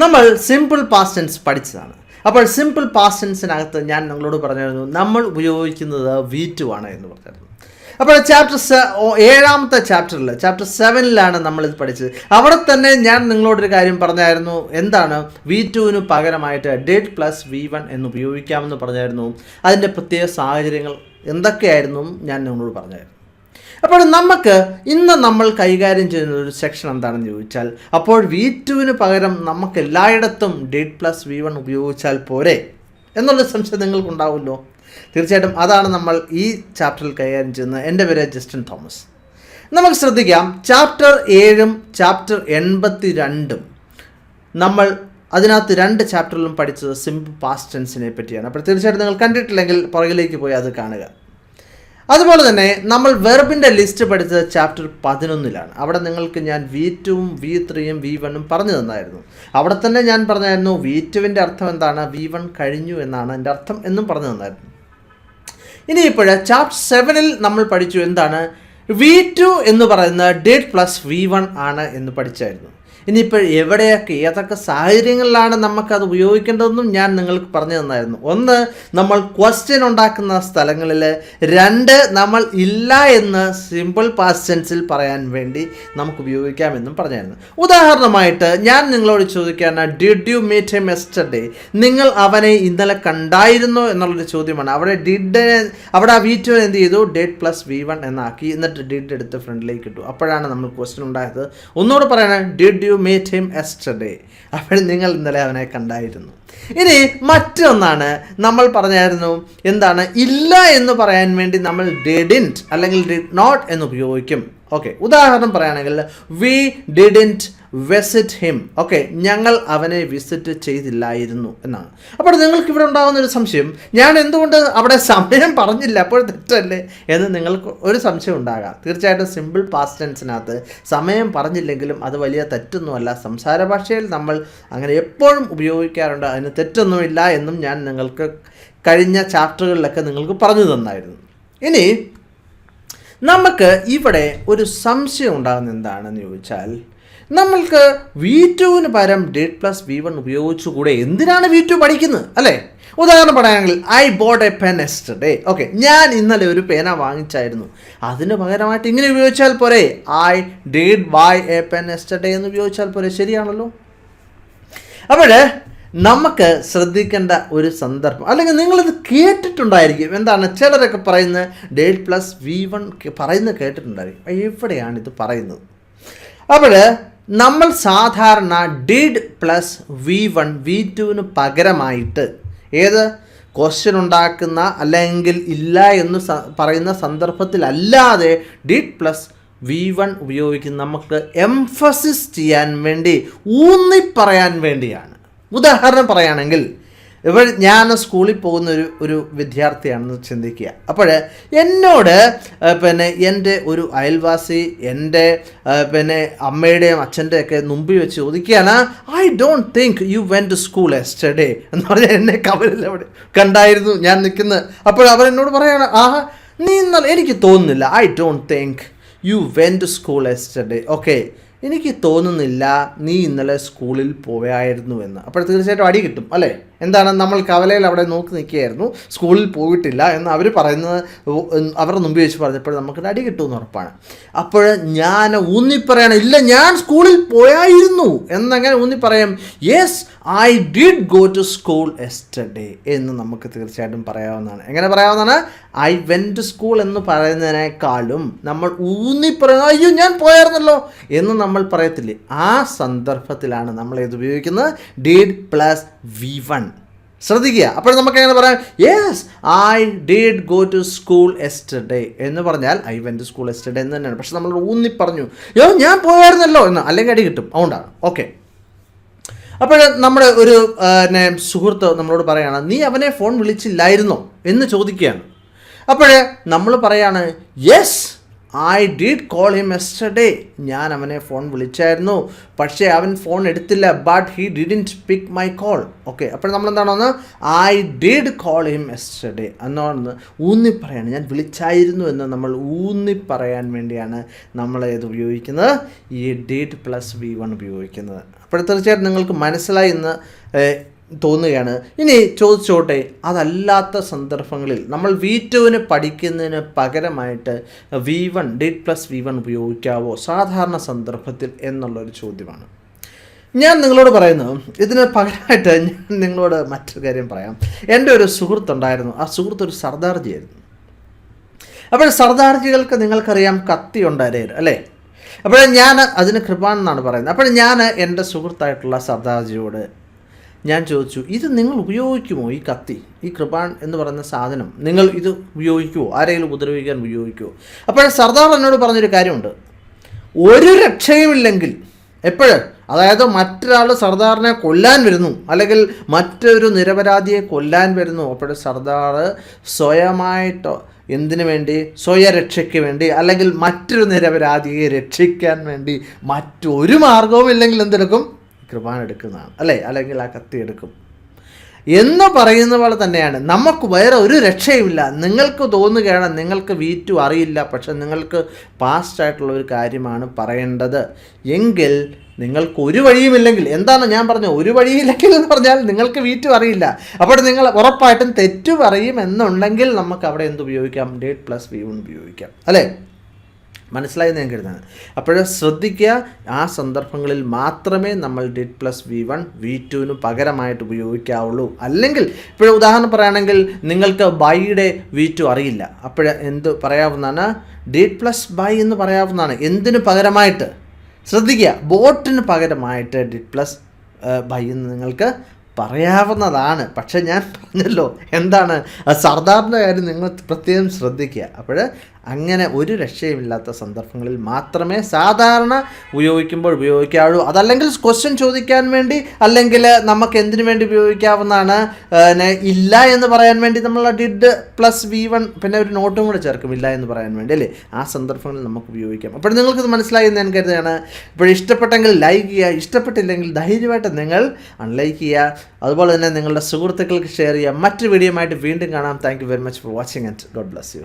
നമ്മൾ simple past tense പഠിച്ചതാണ്. അപ്പോൾ സിമ്പിൾ പാസ്റ്റ് ടെൻസിനകത്ത് ഞാൻ നിങ്ങളോട് പറഞ്ഞിരുന്നു നമ്മൾ ഉപയോഗിക്കുന്നത് V2 ആണ് എന്ന് പറഞ്ഞിരുന്നു. അപ്പോൾ ഏഴാമത്തെ ചാപ്റ്ററിൽ ചാപ്റ്റർ 7 നമ്മളിത് പഠിച്ചത്. അവിടെ തന്നെ ഞാൻ നിങ്ങളോടൊരു കാര്യം പറഞ്ഞായിരുന്നു. എന്താണ് V2 പകരമായിട്ട് did + V1 എന്ന് ഉപയോഗിക്കാമെന്ന് പറഞ്ഞായിരുന്നു. അതിൻ്റെ പ്രത്യേക സാഹചര്യങ്ങൾ എന്തൊക്കെയായിരുന്നു ഞാൻ നിങ്ങളോട് പറഞ്ഞായിരുന്നു. അപ്പോൾ ഇന്ന് നമ്മൾ കൈകാര്യം ചെയ്യുന്ന ഒരു സെക്ഷൻ എന്താണെന്ന് ചോദിച്ചാൽ, അപ്പോൾ V2 പകരം നമുക്ക് എല്ലായിടത്തും did + V1 ഉപയോഗിച്ചാൽ പോരെ എന്നുള്ള സംശയം നിങ്ങൾക്കുണ്ടാവുമല്ലോ. തീർച്ചയായിട്ടും അതാണ് നമ്മൾ ഈ ചാപ്റ്ററിൽ കൈകാര്യം ചെയ്യുന്നത്. എൻ്റെ പേര് ജസ്റ്റിൻ തോമസ്. നമുക്ക് ശ്രദ്ധിക്കാം, ചാപ്റ്റർ 7 ചാപ്റ്റർ 82 നമ്മൾ അതിനകത്ത് 2 ചാപ്റ്ററിലും പഠിച്ചത് സിമ്പിൾ പാസ്റ്റ് ടെൻസിനെ പറ്റിയാണ്. അപ്പോൾ തീർച്ചയായിട്ടും നിങ്ങൾ കണ്ടിട്ടില്ലെങ്കിൽ പുറകിലേക്ക് പോയി അത് കാണുക. അതുപോലെ തന്നെ നമ്മൾ വെർബിൻ്റെ ലിസ്റ്റ് പഠിച്ചത് ചാപ്റ്റർ 11 അവിടെ നിങ്ങൾക്ക് ഞാൻ V2, V3, V1 പറഞ്ഞു തന്നായിരുന്നു. അവിടെ തന്നെ ഞാൻ പറഞ്ഞായിരുന്നു V2 അർത്ഥം എന്താണ്, V1 കഴിഞ്ഞു എന്നാണ് എൻ്റെ അർത്ഥം എന്നും പറഞ്ഞു തന്നായിരുന്നു. ഇനിയിപ്പോൾ ചാപ്റ്റർ 7 നമ്മൾ പഠിച്ചു എന്താണ് V2 എന്ന് പറയുന്നത് did + V1 ആണ് എന്ന് പഠിച്ചായിരുന്നു. ഇനിയിപ്പോൾ എവിടെയൊക്കെ ഏതൊക്കെ സാഹചര്യങ്ങളിലാണ് നമുക്കത് ഉപയോഗിക്കേണ്ടതെന്നും ഞാൻ നിങ്ങൾക്ക് പറഞ്ഞു തന്നായിരുന്നു. 1, നമ്മൾ ക്വസ്റ്റ്യൻ ഉണ്ടാക്കുന്ന സ്ഥലങ്ങളിൽ. 2, നമ്മൾ ഇല്ല എന്ന് സിമ്പിൾ പാസ്റ്റ് ടെൻസിൽ പറയാൻ വേണ്ടി നമുക്ക് ഉപയോഗിക്കാമെന്നും പറഞ്ഞായിരുന്നു. ഉദാഹരണമായിട്ട് ഞാൻ നിങ്ങളോട് ചോദിക്കുകയാണ്, did you meet him yesterday? നിങ്ങൾ അവനെ ഇന്നലെ കണ്ടായിരുന്നോ എന്നുള്ളൊരു ചോദ്യമാണ്. അവിടെ V2 എന്ത് ചെയ്തു, ഡിഡ് + V1 എന്നാക്കി. എന്നിട്ട് ഡിഡ് എടുത്ത് ഫ്രണ്ടിലേക്ക് ഇട്ടു. അപ്പോഴാണ് നമ്മൾ ക്വസ്റ്റ്യൻ ഉണ്ടായത്. ഒന്നുകൂടെ പറയണം, did you meet him yesterday? അപ്പോൾ നിങ്ങൾ ഇന്നലെ അവനെ കണ്ടായിരുന്നു. ഇനി മറ്റൊന്നാണ് നമ്മൾ പറഞ്ഞായിരുന്നു എന്താണ്, ഇല്ല എന്ന് പറയാൻ വേണ്ടി നമ്മൾ didn't അല്ലെങ്കിൽ did not എന്ന് ഉപയോഗിക്കും. ഓക്കെ, ഉദാഹരണം പറയുകയാണെങ്കിൽ we didn't visit him. Okay, ഞങ്ങൾ അവനെ വിസിറ്റ് ചെയ്തില്ലായിരുന്നു എന്നാണ്. അപ്പോൾ നിങ്ങൾക്ക് ഇവിടെ ഉണ്ടാകുന്ന ഒരു സംശയം, ഞാൻ എന്തുകൊണ്ട് അവിടെ സമയം പറഞ്ഞില്ല, അപ്പോൾ തെറ്റല്ലേ എന്ന് നിങ്ങൾക്ക് ഒരു സംശയം ഉണ്ടാകാം. തീർച്ചയായിട്ടും സിമ്പിൾ പാസ്റ്റ് ടെൻസിനകത്ത് സമയം പറഞ്ഞില്ലെങ്കിലും അത് വലിയ തെറ്റൊന്നുമല്ല. സംസാര ഭാഷയിൽ നമ്മൾ അങ്ങനെ എപ്പോഴും ഉപയോഗിക്കാറുണ്ട്, അതിന് തെറ്റൊന്നുമില്ല എന്നും ഞാൻ നിങ്ങൾക്ക് കഴിഞ്ഞ ചാപ്റ്ററുകളിലൊക്കെ നിങ്ങൾക്ക് പറഞ്ഞു തന്നായിരുന്നു. ഇനി നമുക്ക് ഇവിടെ ഒരു സംശയം ഉണ്ടാകുന്ന എന്താണെന്ന് ചോദിച്ചാൽ, നമ്മൾക്ക് V2 പകരം did + V1 ഉപയോഗിച്ചുകൂടെ? എന്തിനാണ് V2 പഠിക്കുന്നത് അല്ലേ? ഉദാഹരണം പറയുകയാണെങ്കിൽ I bought a pen yesterday. Okay, ഞാൻ ഇന്നലെ ഒരു പേന വാങ്ങിച്ചായിരുന്നു. അതിന് പകരമായിട്ട് ഇങ്ങനെ ഉപയോഗിച്ചാൽ പോരെ, I did buy a pen yesterday എന്ന് ഉപയോഗിച്ചാൽ പോരെ. ശരിയാണല്ലോ. അപ്പോൾ നമുക്ക് ശ്രദ്ധിക്കേണ്ട ഒരു സന്ദർഭം, അല്ലെങ്കിൽ നിങ്ങളിത് കേട്ടിട്ടുണ്ടായിരിക്കും. എന്താണ്, ചിലരൊക്കെ പറയുന്നത് did + V1 പറയുന്നത് കേട്ടിട്ടുണ്ടായിരിക്കും. എവിടെയാണ് ഇത് പറയുന്നത്? അപ്പോൾ നമ്മൾ സാധാരണ did + V1 V2 പകരമായിട്ട് ഏത് ക്വസ്റ്റ്യൻ ഉണ്ടാക്കുന്ന അല്ലെങ്കിൽ ഇല്ല എന്ന് പറയുന്ന സന്ദർഭത്തിലല്ലാതെ did + V1 ഉപയോഗിക്കുന്ന നമുക്ക് എംഫസിസ് ചെയ്യാൻ വേണ്ടി, ഊന്നി പറയാൻ വേണ്ടിയാണ്. ഉദാഹരണം പറയുകയാണെങ്കിൽ, ഇപ്പോൾ ഞാൻ സ്കൂളിൽ പോകുന്ന ഒരു വിദ്യാർത്ഥിയാണെന്ന് ചിന്തിക്കുക. അപ്പോൾ എന്നോട് എൻ്റെ ഒരു അയൽവാസി എൻ്റെ അമ്മയുടെയും അച്ഛൻ്റെയൊക്കെ മുമ്പിൽ വെച്ച് ചോദിക്കുകയാണ്, I don't think you went to school yesterday എന്ന് പറഞ്ഞാൽ എന്നെ കവലിൽ അവിടെ കണ്ടായിരുന്നു ഞാൻ നിൽക്കുന്നത്. അപ്പോൾ അവർ എന്നോട് പറയുകയാണ്, നീ ഇന്നലെ, എനിക്ക് തോന്നുന്നില്ല, I don't think you went to school yesterday. Okay, എനിക്ക് തോന്നുന്നില്ല നീ ഇന്നലെ സ്കൂളിൽ പോയായിരുന്നു എന്ന്. അപ്പോൾ തീർച്ചയായിട്ടും അടി കിട്ടും അല്ലേ? എന്താണ്, നമ്മൾ കവലയിൽ അവിടെ നോക്കി നിൽക്കുകയായിരുന്നു, സ്കൂളിൽ പോയിട്ടില്ല എന്ന് അവർ പറയുന്നത് അവരുടെ മുമ്പിൽ വെച്ച് പറഞ്ഞപ്പോൾ നമുക്കൊരു അടി കിട്ടുമെന്ന് ഉറപ്പാണ്. അപ്പോൾ ഞാൻ ഊന്നിപ്പറയണം, ഇല്ല ഞാൻ സ്കൂളിൽ പോയായിരുന്നു എന്നങ്ങനെ ഊന്നിപ്പറയാം. Yes I did go to school yesterday എന്ന് നമുക്ക് തീർച്ചയായിട്ടും പറയാവുന്നതാണ്. എങ്ങനെ പറയാവുന്നതാണ്? ഐ വെൻറ്റ് ടു സ്കൂൾ എന്ന് പറയുന്നതിനേക്കാളും നമ്മൾ ഊന്നിപ്പറയുന്നത് അയ്യോ ഞാൻ പോയായിരുന്നല്ലോ എന്ന് നമ്മൾ പറയത്തില്ലേ, ആ സന്ദർഭത്തിലാണ് നമ്മൾ ഇത് ഉപയോഗിക്കുന്നത്, ഡിഡ് + V1. ശ്രദ്ധിക്കുക. അപ്പോൾ നമുക്ക് എങ്ങനെ പറയാം, yes I did go to school yesterday എന്ന് പറഞ്ഞാൽ I went to school yesterday എന്ന് തന്നെയാണ്. പക്ഷെ നമ്മൾ ഊന്നി പറഞ്ഞു, ഞാൻ പോയായിരുന്നല്ലോ എന്ന്, അല്ലെങ്കിൽ അടി കിട്ടും. അതുകൊണ്ടാണ്. ഓക്കെ, അപ്പോൾ നമ്മുടെ ഒരു സുഹൃത്ത് നമ്മളോട് പറയുകയാണ്, നീ അവനെ ഫോൺ വിളിച്ചില്ലായിരുന്നോ എന്ന് ചോദിക്കുകയാണ്. അപ്പോൾ നമ്മൾ പറയാണ്, yes I did call him yesterday. ഞാൻ അവനെ ഫോൺ വിളിച്ചായിരുന്നു, പക്ഷേ അവൻ ഫോൺ എടുത്തില്ല. But he didn't pick my call. Okay, അപ്പോൾ നമ്മളെന്താണെന്ന് I did call him yesterday എന്നോന്ന് ഊന്നി പറയാണ്, ഞാൻ വിളിച്ചായിരുന്നു എന്ന് നമ്മൾ ഊന്നി പറയാൻ വേണ്ടിയാണ് നമ്മൾ ഇത് ഉപയോഗിക്കുന്നത്, ഈ ഡിഡ് + V1 ഉപയോഗിക്കുന്നത്. അപ്പോൾ തീർച്ചയായിട്ടും നിങ്ങൾക്ക് മനസ്സിലായി എന്ന് തോന്നുകയാണ്. ഇനി ചോദിച്ചോട്ടെ, അതല്ലാത്ത സന്ദർഭങ്ങളിൽ നമ്മൾ V2 പഠിക്കുന്നതിന് പകരമായിട്ട് V1 ഡിഡ് പ്ലസ് V1 ഉപയോഗിക്കാവോ സാധാരണ സന്ദർഭത്തിൽ എന്നുള്ളൊരു ചോദ്യമാണ്. ഞാൻ നിങ്ങളോട് പറയുന്നു, ഇതിന് പകരമായിട്ട് ഞാൻ നിങ്ങളോട് മറ്റൊരു കാര്യം പറയാം. എൻ്റെ ഒരു സുഹൃത്തുണ്ടായിരുന്നു. ആ സുഹൃത്ത് ഒരു സർദാർജിയായിരുന്നു. അപ്പോൾ സർദാർജികൾക്ക് നിങ്ങൾക്കറിയാം കത്തി ഉണ്ടായിരുന്നു അല്ലേ? അപ്പോൾ ഞാൻ അതിന് കൃപാൻ എന്നാണ് പറയുന്നത്. അപ്പോൾ ഞാൻ എൻ്റെ സുഹൃത്തായിട്ടുള്ള സർദാർജിയോട് ഞാൻ ചോദിച്ചു, ഇത് നിങ്ങൾ ഉപയോഗിക്കുമോ? ഈ കത്തി, ഈ കൃപാൻ എന്ന് പറയുന്ന സാധനം നിങ്ങൾ ഇത് ഉപയോഗിക്കുമോ? ആരെങ്കിലും ഉപദ്രവിക്കാൻ ഉപയോഗിക്കുമോ? അപ്പോൾ സർദാർ എന്നോട് പറഞ്ഞൊരു കാര്യമുണ്ട്, ഒരു രക്ഷയുമില്ലെങ്കിൽ എപ്പോഴും, അതായത് മറ്റൊരാൾ സർദാറിനെ കൊല്ലാൻ വരുന്നു അല്ലെങ്കിൽ മറ്റൊരു നിരപരാധിയെ കൊല്ലാൻ വരുന്നു, അപ്പോൾ സർദാർ സ്വയമായിട്ടോ എന്തിനു വേണ്ടി, സ്വയരക്ഷയ്ക്ക് വേണ്ടി അല്ലെങ്കിൽ മറ്റൊരു നിരപരാധിയെ രക്ഷിക്കാൻ വേണ്ടി മറ്റൊരു മാർഗവും ഇല്ലെങ്കിൽ എന്തെടുക്കും? കൃപാൻ എടുക്കുന്നതാണ് അല്ലേ, അല്ലെങ്കിൽ ആ കത്തി എടുക്കും എന്ന് പറയുന്ന പോലെ തന്നെയാണ്. നമുക്ക് വേറെ ഒരു രക്ഷയുമില്ല. നിങ്ങൾക്ക് തോന്നുകയാണ് നിങ്ങൾക്ക് V2 അറിയില്ല, പക്ഷെ നിങ്ങൾക്ക് പാസ്റ്റായിട്ടുള്ള ഒരു കാര്യമാണ് പറയേണ്ടത് എങ്കിൽ നിങ്ങൾക്ക് ഒരു വഴിയുമില്ലെങ്കിൽ, എന്താണ് ഞാൻ പറഞ്ഞത്, ഒരു വഴിയില്ലെങ്കിൽ എന്ന് പറഞ്ഞാൽ നിങ്ങൾക്ക് V2 അറിയില്ല. അപ്പോൾ നിങ്ങൾ ഉറപ്പായിട്ടും തെറ്റു പറയും എന്നുണ്ടെങ്കിൽ നമുക്ക് അവിടെ എന്ത് ഉപയോഗിക്കാം? ഡിഡ് പ്ലസ് V1 ഉപയോഗിക്കാം അല്ലേ? മനസ്സിലായെന്ന് ഞാൻ കരുതാണ്. അപ്പോൾ ശ്രദ്ധിക്കുക, ആ സന്ദർഭങ്ങളിൽ മാത്രമേ നമ്മൾ ഡിഡ് പ്ലസ് V1 V2 പകരമായിട്ട് ഉപയോഗിക്കാവുള്ളൂ. അല്ലെങ്കിൽ ഇപ്പോൾ ഉദാഹരണം പറയുകയാണെങ്കിൽ നിങ്ങൾക്ക് ബൈയുടെ V2 അറിയില്ല, അപ്പോൾ എന്ത് പറയാവുന്നതാണ്? ഡിഡ് പ്ലസ് ബൈ എന്ന് പറയാവുന്നതാണ്. എന്തിനു പകരമായിട്ട്? ശ്രദ്ധിക്കുക, ബോട്ടിന് പകരമായിട്ട് ഡിഡ് പ്ലസ് ബൈ എന്ന് നിങ്ങൾക്ക് പറയാവുന്നതാണ്. പക്ഷേ ഞാൻ പറഞ്ഞല്ലോ എന്താണ്, സർദാറിൻ്റെ കാര്യം നിങ്ങൾ പ്രത്യേകം ശ്രദ്ധിക്കുക. അപ്പോൾ അങ്ങനെ ഒരു രക്ഷയുമില്ലാത്ത സന്ദർഭങ്ങളിൽ മാത്രമേ സാധാരണ ഉപയോഗിക്കാവുള്ളൂ. അതല്ലെങ്കിൽ ക്വസ്റ്റ്യൻ ചോദിക്കാൻ വേണ്ടി, അല്ലെങ്കിൽ നമുക്ക് എന്തിനു വേണ്ടി ഉപയോഗിക്കാവുന്നതാണ്? ഇല്ല എന്ന് പറയാൻ വേണ്ടി നമ്മൾ ഡിഡ് പ്ലസ് V1 പിന്നെ ഒരു നോട്ടും കൂടെ ചേർക്കും, ഇല്ല എന്ന് പറയാൻ വേണ്ടി അല്ലേ? ആ സന്ദർഭങ്ങളിൽ നമുക്ക് ഉപയോഗിക്കാം. അപ്പോൾ നിങ്ങൾക്കിത് മനസ്സിലായി എന്ന് ഞാൻ കരുതുകയാണ്. ഇപ്പോൾ ഇഷ്ടപ്പെട്ടെങ്കിൽ ലൈക്ക് ചെയ്യുക, ഇഷ്ടപ്പെട്ടില്ലെങ്കിൽ ധൈര്യമായിട്ട് നിങ്ങൾ അൺലൈക്ക് ചെയ്യുക. അതുപോലെ തന്നെ നിങ്ങളുടെ സുഹൃത്തുക്കൾക്ക് ഷെയർ ചെയ്യുക. മറ്റൊരു വീഡിയോ ആയിട്ട് വീണ്ടും കാണാം. Thank you very much for watching and God bless you.